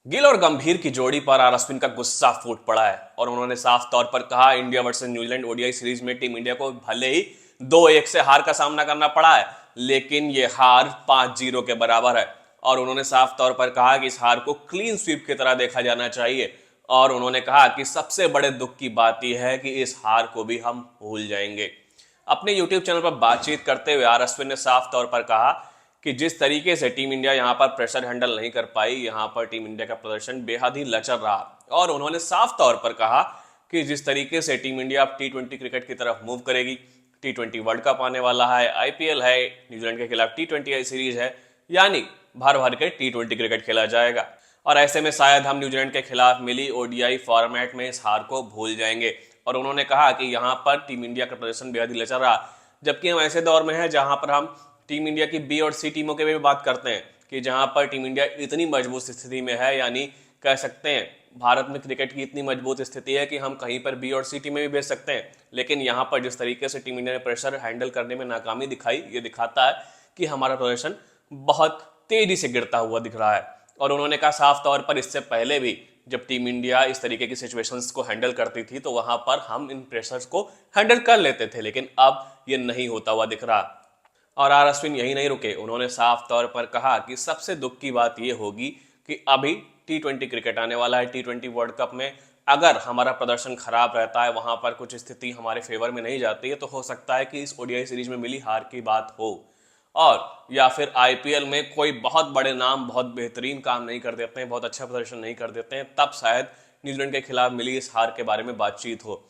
गिल और गंभीर की जोड़ी पर आर अश्विन का गुस्सा फूट पड़ा है और उन्होंने साफ तौर पर कहा India versus New Zealand ODI series में टीम इंडिया को भले ही 2-1 से हार का सामना करना पड़ा है, लेकिन ये हार 5-0 के बराबर है। और उन्होंने साफ तौर पर कहा कि इस हार को क्लीन स्वीप की तरह देखा जाना चाहिए। और उन्होंने कहा कि सबसे बड़े दुख की बात यह है कि इस हार को भी हम भूल जाएंगे। अपने यूट्यूब चैनल पर बातचीत करते हुए आर अश्विन ने साफ तौर पर कहा कि जिस तरीके से टीम इंडिया यहां पर प्रेशर हैंडल नहीं कर पाई, यहां पर टीम इंडिया का प्रदर्शन बेहद ही लचर रहा। और उन्होंने साफ तौर पर कहा कि जिस तरीके से टीम इंडिया अब टी20 क्रिकेट की तरफ मूव करेगी, टी20 वर्ल्ड कप आने वाला है, आईपीएल है, न्यूजीलैंड के खिलाफ टी20 सीरीज है, यानी भर भर के टी20 क्रिकेट खेला जाएगा। और ऐसे में शायद हम न्यूजीलैंड के खिलाफ मिली ओडीआई फॉर्मेट में इस हार को भूल जाएंगे। और उन्होंने कहा कि यहां पर टीम इंडिया का प्रदर्शन बेहद ही लचर रहा, जबकि हम ऐसे दौर में हैं जहां पर हम टीम इंडिया की बी और सी टीमों के भी बात करते हैं कि जहां पर टीम इंडिया इतनी मजबूत स्थिति में है, यानी कह सकते हैं भारत में क्रिकेट की इतनी मजबूत स्थिति है कि हम कहीं पर बी और सी टीमें भी भेज सकते हैं। लेकिन यहां पर जिस तरीके से टीम इंडिया ने प्रेशर हैंडल करने में नाकामी दिखाई, ये दिखाता है कि हमारा प्रदर्शन बहुत तेजी से गिरता हुआ दिख रहा है। और उन्होंने कहा साफ तौर पर इससे पहले भी जब टीम इंडिया इस तरीके की सिचुएशंस को हैंडल करती थी तो वहां पर हम इन प्रेशर्स को हैंडल कर लेते थे, लेकिन अब ये नहीं होता हुआ दिख रहा। और आर अश्विन यही नहीं रुके, उन्होंने साफ तौर पर कहा कि सबसे दुख की बात यह होगी कि अभी टी20 क्रिकेट आने वाला है, टी20 वर्ल्ड कप में अगर हमारा प्रदर्शन खराब रहता है, वहां पर कुछ स्थिति हमारे फेवर में नहीं जाती है, तो हो सकता है कि इस ओडीआई सीरीज में मिली हार की बात हो, और या फिर आईपीएल में कोई बहुत बड़े नाम बहुत बेहतरीन काम नहीं कर देते हैं, बहुत अच्छा प्रदर्शन नहीं कर देते हैं, तब शायद न्यूजीलैंड के खिलाफ मिली इस हार के बारे में बातचीत हो।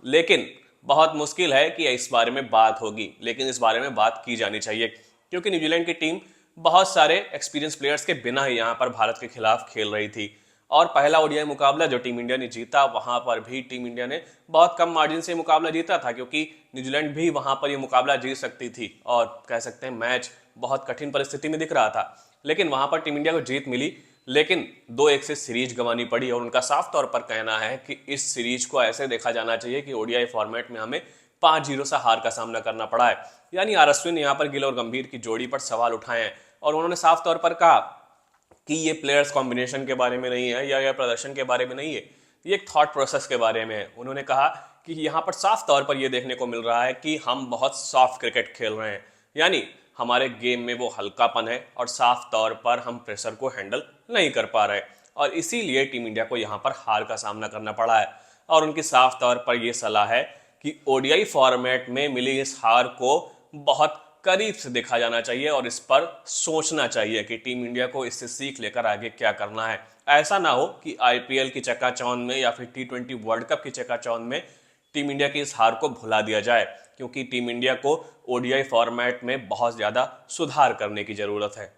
लेकिन बहुत मुश्किल है कि इस बारे में बात होगी, लेकिन इस बारे में बात की जानी चाहिए क्योंकि न्यूजीलैंड की टीम बहुत सारे एक्सपीरियंस प्लेयर्स के बिना ही यहाँ पर भारत के खिलाफ खेल रही थी। और पहला ओडीआई मुकाबला जो टीम इंडिया ने जीता, वहां पर भी टीम इंडिया ने बहुत कम मार्जिन से मुकाबला जीता था, क्योंकि न्यूजीलैंड भी वहां पर ये मुकाबला जीत सकती थी और कह सकते हैं मैच बहुत कठिन परिस्थिति में दिख रहा था। लेकिन वहां पर टीम इंडिया को जीत मिली, लेकिन 2-1 से सीरीज गंवानी पड़ी। और उनका साफ तौर पर कहना है कि इस सीरीज को ऐसे देखा जाना चाहिए कि ओडीआई फॉर्मेट में हमें 5-0 से हार का सामना करना पड़ा है। यानी आर अश्विन यहाँ पर गिल और गंभीर की जोड़ी पर सवाल उठाए हैं और उन्होंने साफ तौर पर कहा कि ये प्लेयर्स कॉम्बिनेशन के बारे में नहीं है या प्रदर्शन के बारे में नहीं है, ये एक थॉट प्रोसेस के बारे में है। उन्होंने कहा कि यहाँ पर साफ तौर पर यह देखने को मिल रहा है कि हम बहुत सॉफ्ट क्रिकेट खेल रहे हैं, यानी हमारे गेम में वो हल्कापन है और साफ तौर पर हम प्रेशर को हैंडल नहीं कर पा रहे, और इसीलिए टीम इंडिया को यहाँ पर हार का सामना करना पड़ा है। और उनकी साफ तौर पर यह सलाह है कि ओडीआई फॉर्मेट में मिली इस हार को बहुत करीब से देखा जाना चाहिए और इस पर सोचना चाहिए कि टीम इंडिया को इससे सीख लेकर आगे क्या करना है। ऐसा ना हो कि आईपीएल की चकाचौंध में या फिर टी20 वर्ल्ड कप की चकाचौंध में टीम इंडिया की इस हार को भुला दिया जाए, क्योंकि टीम इंडिया को ओडीआई फॉर्मेट में बहुत ज्यादा सुधार करने की जरूरत है।